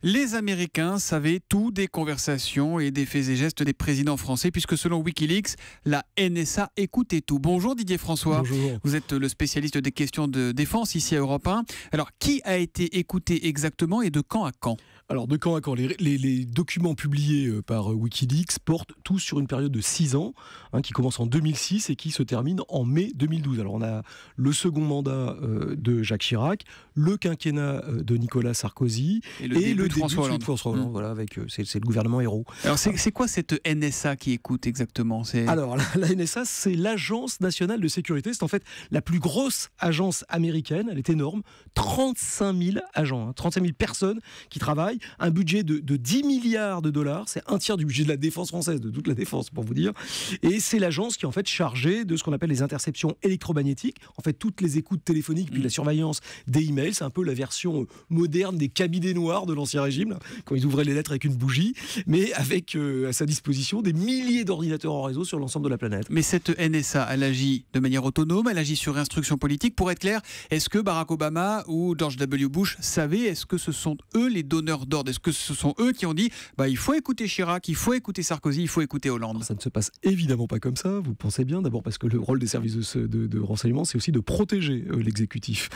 Les Américains savaient tout des conversations et des faits et gestes des présidents français, puisque selon Wikileaks, la NSA écoutait tout. Bonjour Didier François. Bonjour. Vous êtes le spécialiste des questions de défense ici à Europe 1. Alors, qui a été écouté exactement et de quand à quand ? Alors, de quand à quand ? Les documents publiés par Wikileaks portent tous sur une période de 6 ans, qui commence en 2006 et qui se termine en mai 2012. Alors, on a le second mandat de Jacques Chirac, le quinquennat de Nicolas Sarkozy et le début de François Hollande. Voilà, c'est le gouvernement héros. Alors, c'est quoi cette NSA qui écoute exactement ? Alors, la NSA, c'est l'Agence nationale de sécurité. C'est en fait la plus grosse agence américaine. Elle est énorme. 35 000 agents, 35 000 personnes qui travaillent. Un budget de 10 milliards de dollars. C'est un tiers du budget de la défense française, de toute la défense, pour vous dire. Et c'est l'agence qui est en fait chargée de ce qu'on appelle les interceptions électromagnétiques. En fait, toutes les écoutes téléphoniques, puis la surveillance des emails. C'est un peu la version moderne des cabinets noirs de l'Ancien Régime, là, quand ils ouvraient les lettres avec une bougie, mais avec à sa disposition des milliers d'ordinateurs en réseau sur l'ensemble de la planète. Mais cette NSA, elle agit de manière autonome, elle agit sur instruction politique. Pour être clair, est-ce que Barack Obama ou George W. Bush savaient, est-ce que ce sont eux les donneurs d'ordre ? Est-ce que ce sont eux qui ont dit il faut écouter Chirac, il faut écouter Sarkozy, il faut écouter Hollande ? Alors, ça ne se passe évidemment pas comme ça, vous pensez bien, d'abord parce que le rôle des services de renseignement, c'est aussi de protéger l'exécutif.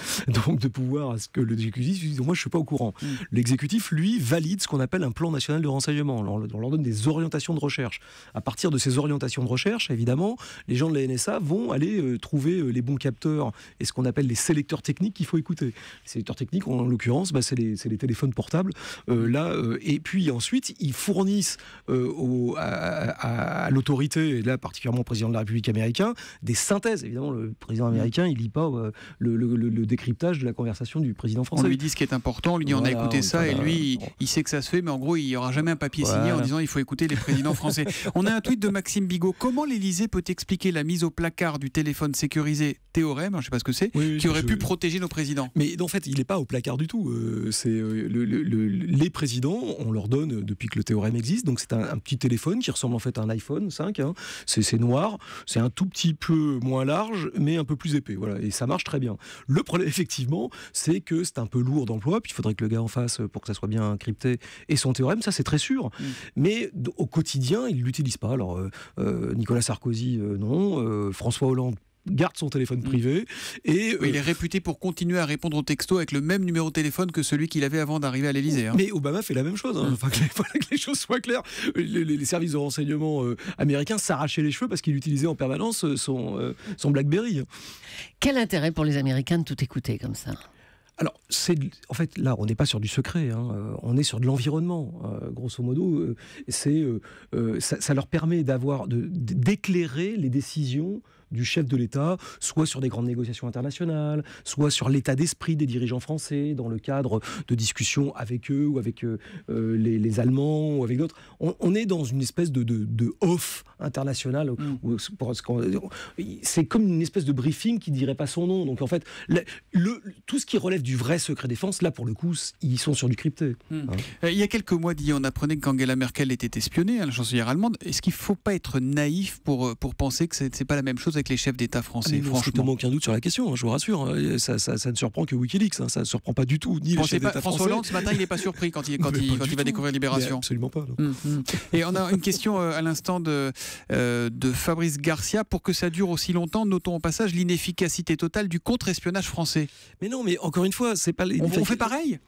Donc de pouvoir à ce que l'exécutif dise moi je ne suis pas au courant. L'exécutif, lui, valide ce qu'on appelle un plan national de renseignement. On leur donne des orientations de recherche. À partir de ces orientations de recherche, évidemment, les gens de la NSA vont aller trouver les bons capteurs et ce qu'on appelle les sélecteurs techniques qu'il faut écouter. Les sélecteurs techniques, en l'occurrence, c'est les téléphones portables. Et puis ensuite, ils fournissent à l'autorité, et là particulièrement au président de la République américain, des synthèses. Évidemment, le président américain, il lit pas le décryptage de la conversation du président français. On lui dit ce qui est important, on lui dit on a écouté ça, et lui, il sait que ça se fait, mais en gros, il n'y aura jamais un papier signé en disant il faut écouter les présidents français. On a un tweet de Maxime Bigot. Comment l'Élysée peut expliquer la mise au placard du téléphone sécurisé Théorème, je ne sais pas ce que c'est, qui aurait pu protéger nos présidents ? Mais en fait, il n'est pas au placard du tout. Les présidents, on leur donne, depuis que le Théorème existe, donc c'est un petit téléphone qui ressemble en fait à un iPhone 5. C'est noir, c'est un tout petit peu moins large, mais un peu plus épais. Voilà, et ça marche très bien. Le problème, effectivement, c'est que c'est un peu lourd d'emploi, puis il faudrait que le gars en face, pour que ça soit bien crypté, ait son Théorème, ça c'est très sûr. Mais au quotidien, il ne l'utilise pas. Alors, Nicolas Sarkozy, non. François Hollande garde son téléphone privé. Et il est réputé pour continuer à répondre aux textos avec le même numéro de téléphone que celui qu'il avait avant d'arriver à l'Élysée. Mais Obama fait la même chose. Enfin, que les choses soient claires. Les services de renseignement américains s'arrachaient les cheveux parce qu'il utilisait en permanence son BlackBerry. Quel intérêt pour les Américains de tout écouter comme ça ? Alors, en fait, là, on n'est pas sur du secret, on est sur de l'environnement. Grosso modo, ça leur permet d'éclairer les décisions du chef de l'État, soit sur des grandes négociations internationales, soit sur l'état d'esprit des dirigeants français, dans le cadre de discussions avec eux, ou avec les Allemands, ou avec d'autres. On est dans une espèce de off international. C'est comme une espèce de briefing qui ne dirait pas son nom. Donc en fait, tout ce qui relève du vrai secret défense, là pour le coup, ils sont sur du crypté. Il y a quelques mois, on apprenait qu'Angela Merkel était espionnée, la chancelière allemande. Est-ce qu'il ne faut pas être naïf pour penser que ce n'est pas la même chose avec les chefs d'État français, franchement. Strictement aucun doute sur la question, je vous rassure. Ça ne surprend que Wikileaks, ça ne surprend pas du tout ni les chefs d'État français. François Hollande, ce matin, il n'est pas surpris quand il va découvrir Libération. Absolument pas. Et on a une question à l'instant de Fabrice Garcia. Pour que ça dure aussi longtemps, notons au passage l'inefficacité totale du contre-espionnage français. Mais non, mais encore une fois, c'est pas... On fait pareil ?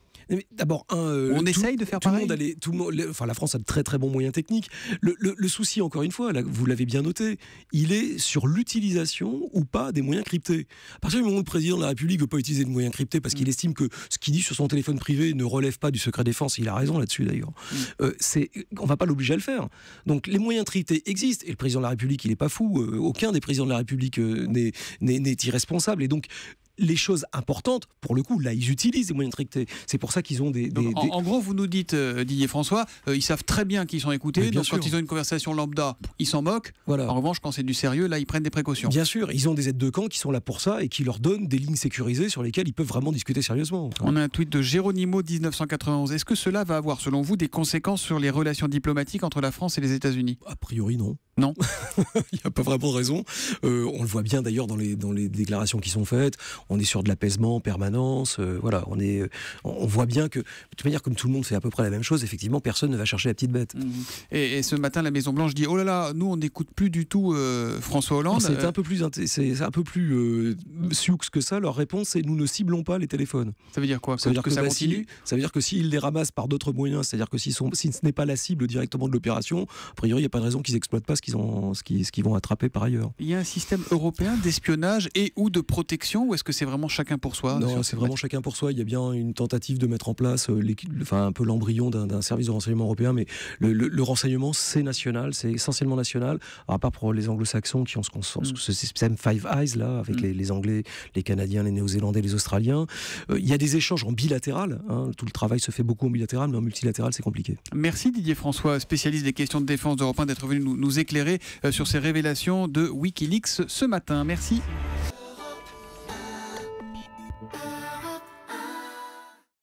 D'abord, on essaye de faire pareil. La France a de très très bons moyens techniques. Le souci, encore une fois, là, vous l'avez bien noté, il est sur l'utilisation ou pas des moyens cryptés. À partir du moment où le président de la République ne veut pas utiliser de moyens cryptés parce qu'il estime que ce qu'il dit sur son téléphone privé ne relève pas du secret défense, il a raison là-dessus d'ailleurs. On ne va pas l'obliger à le faire. Donc les moyens cryptés existent et le président de la République, il n'est pas fou. Aucun des présidents de la République n'est irresponsable. Et donc les choses importantes, pour le coup, là, ils utilisent des moyens cryptés. C'est pour ça qu'ils ont En gros, vous nous dites, Didier François, ils savent très bien qu'ils sont écoutés, donc quand ils ont une conversation lambda, ils s'en moquent. Voilà. En revanche, quand c'est du sérieux, là, ils prennent des précautions. Bien sûr, ils ont des aides de camp qui sont là pour ça et qui leur donnent des lignes sécurisées sur lesquelles ils peuvent vraiment discuter sérieusement. On a un tweet de Géronimo 1991. Est-ce que cela va avoir, selon vous, des conséquences sur les relations diplomatiques entre la France et les États-Unis ? A priori, non. Non. Il n'y a pas vraiment de raison. On le voit bien d'ailleurs dans les déclarations qui sont faites. On est sur de l'apaisement en permanence. Voilà, on voit bien que, de toute manière, comme tout le monde fait à peu près la même chose, effectivement, personne ne va chercher la petite bête. Et ce matin, la Maison-Blanche dit, oh là là, nous, on n'écoute plus du tout François Hollande. C'est un peu plus sioux que ça. Leur réponse, c'est nous ne ciblons pas les téléphones. Ça veut dire quoi? Ça veut dire que ça continue? Ça veut dire que s'ils les ramassent par d'autres moyens, c'est-à-dire que si ce n'est pas la cible directement de l'opération, a priori, il n'y a pas de raison qu'ils n'exploitent pas ce qu'ils vont attraper par ailleurs. Il y a un système européen d'espionnage et ou de protection, ou est-ce que c'est vraiment chacun pour soi? Non, c'est vraiment chacun pour soi. Il y a bien une tentative de mettre en place un peu l'embryon d'un service de renseignement européen, mais le renseignement, c'est national, c'est essentiellement national, à part pour les anglo-saxons qui ont ce système Five Eyes, là, avec les Anglais, les Canadiens, les Néo-Zélandais, les Australiens. Il y a des échanges en bilatéral, hein. Tout le travail se fait beaucoup en bilatéral, mais en multilatéral, c'est compliqué. Merci Didier François, spécialiste des questions de défense d'Europe 1, d'être venu nous éclairer sur ces révélations de Wikileaks ce matin. Merci.